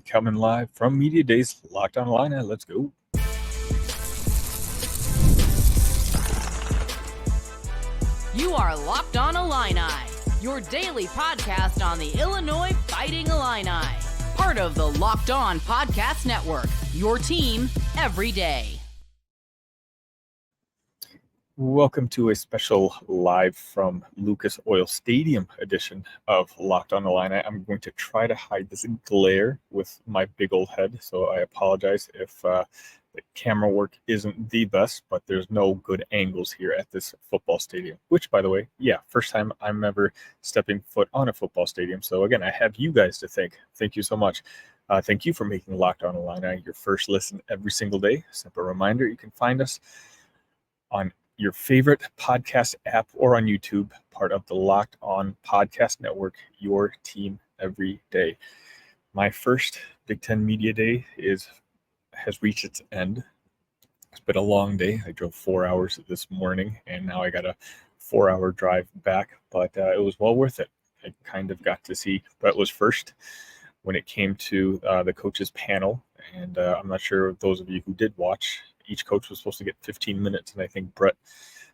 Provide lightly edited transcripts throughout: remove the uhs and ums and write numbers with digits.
Coming live from Media Days, Locked On Illini. Let's go. You are Locked On Illini, your daily podcast on the Illinois Fighting Illini. Part of the Locked On Podcast Network, your team every day. Welcome to a special live from Lucas Oil Stadium edition of Locked On Illini. I'm going to try to hide this glare with my big old head, so I apologize if the camera work isn't the best, but there's no good angles here at this football stadium, which, by the way, first time I'm ever stepping foot on a football stadium. So again, I have you guys to thank. Thank you so much. Thank you for making Locked On Illini your first listen every single day. Simple reminder, you can find us on your favorite podcast app or on YouTube, part of the Locked On Podcast Network, your team every day. My first Big Ten Media Day has reached its end. It's been a long day. I drove 4 hours this morning, and now I got a 4-hour drive back, but it was well worth it. I kind of got to see Brett was first when it came to the coaches panel, and I'm not sure if those of you who did watch, each coach was supposed to get 15 minutes, and I think Brett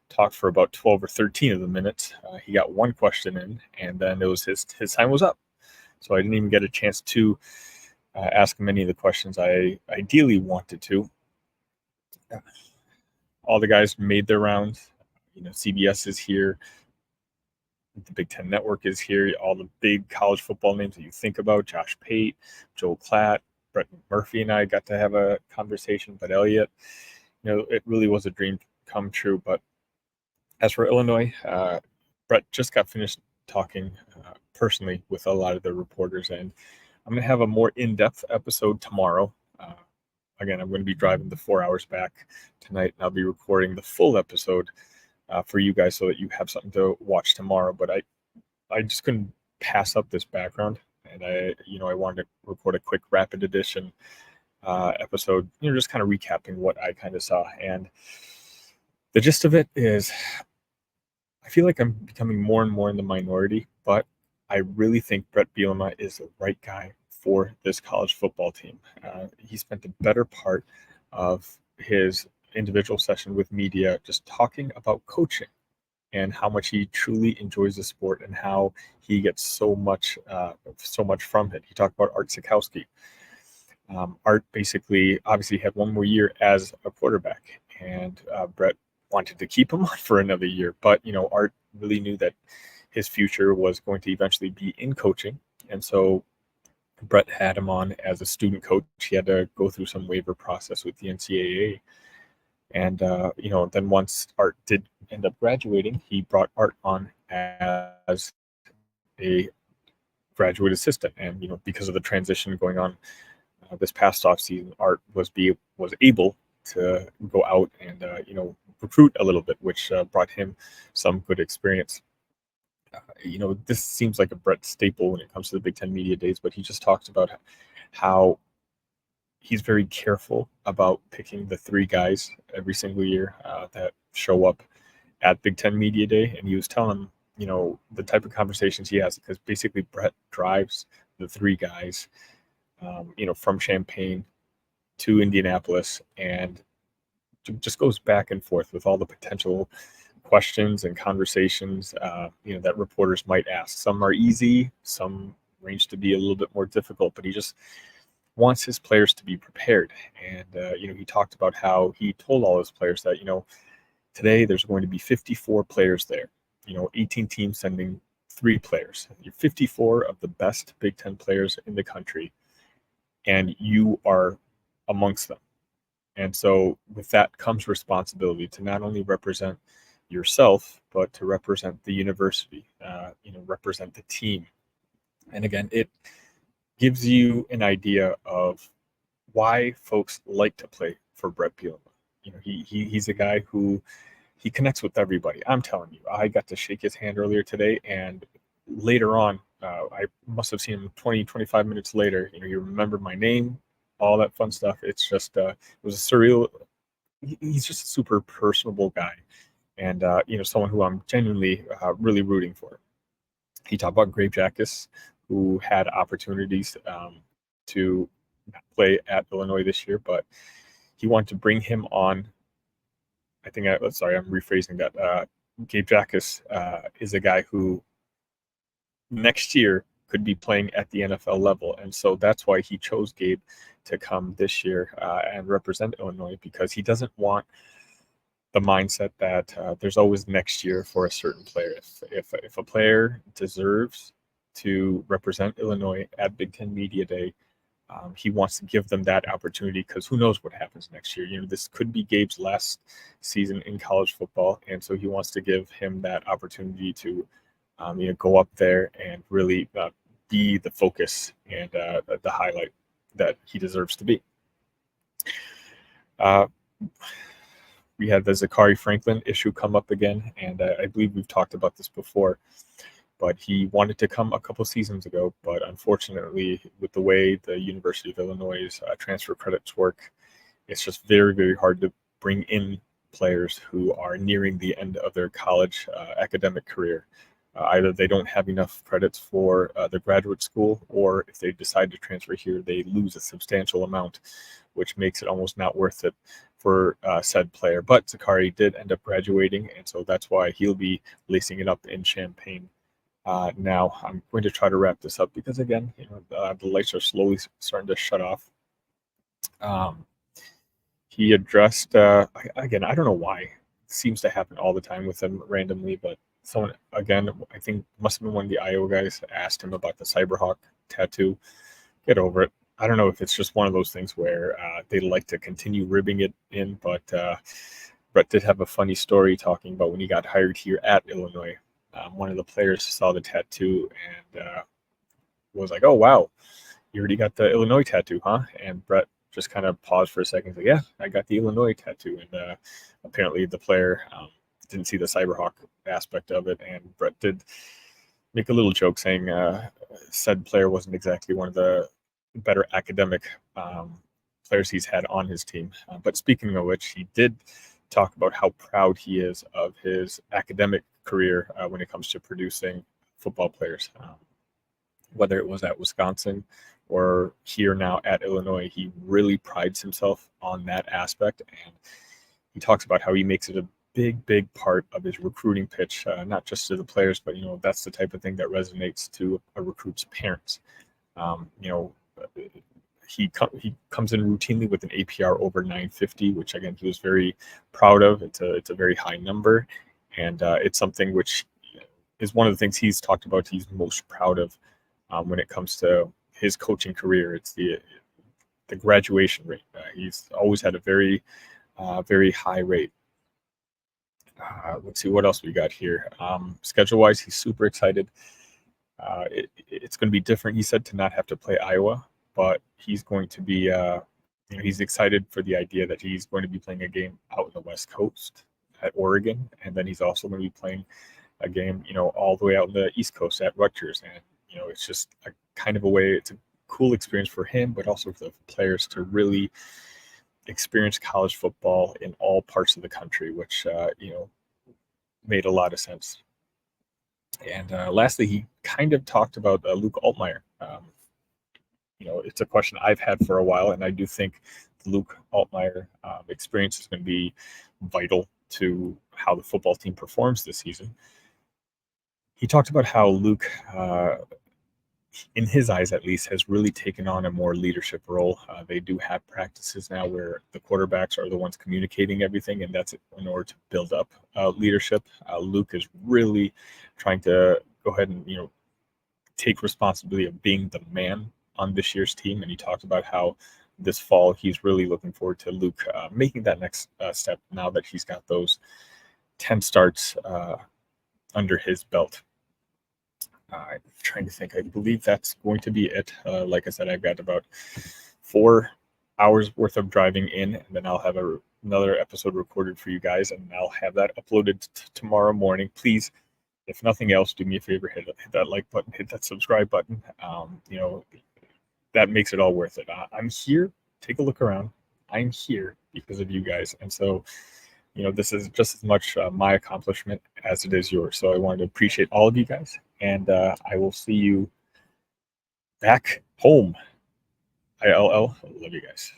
talked for about 12 or 13 of the minutes. He got one question in, and then it was his time was up. So I didn't even get a chance to ask him any of the questions I ideally wanted to. All the guys made their rounds. CBS is here. The Big Ten Network is here. All the big college football names that you think about, Josh Pate, Joel Klatt, Brett Murphy and I got to have a conversation, but Elliott, it really was a dream come true. But as for Illinois, Brett just got finished talking personally with a lot of the reporters, and I'm going to have a more in-depth episode tomorrow. Again, I'm going to be driving the 4 hours back tonight, and I'll be recording the full episode for you guys so that you have something to watch tomorrow. But I just couldn't pass up this background. And I wanted to record a quick rapid edition episode, just kind of recapping what I kind of saw. And the gist of it is, I feel like I'm becoming more and more in the minority, but I really think Brett Bielema is the right guy for this college football team. He spent the better part of his individual session with media just talking about coaching and how much he truly enjoys the sport and how he gets so much from it. He talked about Art Sikowski. Art obviously had one more year as a quarterback, and Brett wanted to keep him on for another year. But, Art really knew that his future was going to eventually be in coaching. And so Brett had him on as a student coach. He had to go through some waiver process with the NCAA. And, then once Art did end up graduating, he brought Art on as a graduate assistant. And, because of the transition going on this past offseason, Art was able to go out and, recruit a little bit, which brought him some good experience. This seems like a Brett staple when it comes to the Big Ten Media Days, but he just talks about how he's very careful about picking the three guys every single year that show up at Big Ten Media Day. And he was telling him, the type of conversations he has, because basically Brett drives the three guys, from Champaign to Indianapolis, and just goes back and forth with all the potential questions and conversations, that reporters might ask. Some are easy, some range to be a little bit more difficult, but he just wants his players to be prepared. And, he talked about how he told all his players that, today there's going to be 54 players there, 18 teams sending 3 players. You're 54 of the best Big Ten players in the country, and you are amongst them. And so with that comes responsibility to not only represent yourself, but to represent the university, represent the team. And again, it gives you an idea of why folks like to play for Brett Bielema. He's a guy who he connects with everybody. I'm telling you, I got to shake his hand earlier today, and later on, I must have seen him 20, 25 minutes later. He remembered my name, all that fun stuff. It's just, it was a surreal. He's just a super personable guy, and someone who I'm genuinely really rooting for. He talked about Grape Jackus, who had opportunities to play at Illinois this year, but he wanted to bring him on. I'm rephrasing that. Gabe Jacas is a guy who next year could be playing at the NFL level, and so that's why he chose Gabe to come this year and represent Illinois, because he doesn't want the mindset that there's always next year for a certain player. If a player deserves to represent Illinois at Big Ten Media Day, he wants to give them that opportunity, because who knows what happens next year. This could be Gabe's last season in college football, and so he wants to give him that opportunity to go up there and really be the focus and the highlight that he deserves to be. We had the Zachary Franklin issue come up again, and I believe we've talked about this before, but he wanted to come a couple seasons ago, but unfortunately, with the way the University of Illinois' transfer credits work, it's just very, very hard to bring in players who are nearing the end of their college academic career. Either they don't have enough credits for their graduate school, or if they decide to transfer here, they lose a substantial amount, which makes it almost not worth it for said player. But Zachary did end up graduating, and so that's why he'll be lacing it up in Champaign. Now I'm going to try to wrap this up, because again, the lights are slowly starting to shut off. He addressed again, I don't know why, it seems to happen all the time with him randomly, but someone, again, I think must have been one of the Iowa guys, asked him about the Cyberhawk tattoo. Get over it. I don't know if it's just one of those things where they like to continue ribbing it in, but Brett did have a funny story talking about when he got hired here at Illinois. One of the players saw the tattoo and was like, "Oh, wow, you already got the Illinois tattoo, huh?" And Brett just kind of paused for a second. Like, "Yeah, I got the Illinois tattoo." And apparently the player didn't see the Cyberhawk aspect of it, and Brett did make a little joke saying said player wasn't exactly one of the better academic players he's had on his team. But speaking of which, he did talk about how proud he is of his academic career when it comes to producing football players. Whether it was at Wisconsin or here now at Illinois, he really prides himself on that aspect, and he talks about how he makes it a big part of his recruiting pitch, not just to the players, but that's the type of thing that resonates to a recruit's parents. He comes in routinely with an APR over 950, which again he was very proud of. It's a very high number, and it's something which is one of the things he's talked about he's most proud of when it comes to his coaching career. It's the graduation rate. He's always had a very high rate. Let's see what else we got here. Schedule-wise, he's super excited. It's going to be different, he said, to not have to play Iowa, but he's going to be, he's excited for the idea that he's going to be playing a game out in the West Coast at Oregon, and then he's also going to be playing a game, all the way out in the East Coast at Rutgers. And, it's just a kind of a way, it's a cool experience for him, but also for the players to really experience college football in all parts of the country, which, made a lot of sense. And lastly, he kind of talked about Luke Altmaier. It's a question I've had for a while, and I do think the Luke Altmaier experience is going to be vital to how the football team performs this season. He talked about how Luke, in his eyes at least, has really taken on a more leadership role. They do have practices now where the quarterbacks are the ones communicating everything, and that's in order to build up leadership. Luke is really trying to go ahead and take responsibility of being the man on this year's team, and he talked about how this fall he's really looking forward to Luke making that next step now that he's got those 10 starts under his belt. I'm trying to think. I believe that's going to be it. Like I said, I've got about 4 hours worth of driving in, and then I'll have another episode recorded for you guys, and I'll have that uploaded tomorrow morning. Please, if nothing else, do me a favor, hit that like button, hit that subscribe button. That makes it all worth it. I'm here. Take a look around. I'm here because of you guys, and so this is just as much my accomplishment as it is yours. So I wanted to appreciate all of you guys, and I will see you back home ILL. Love you guys.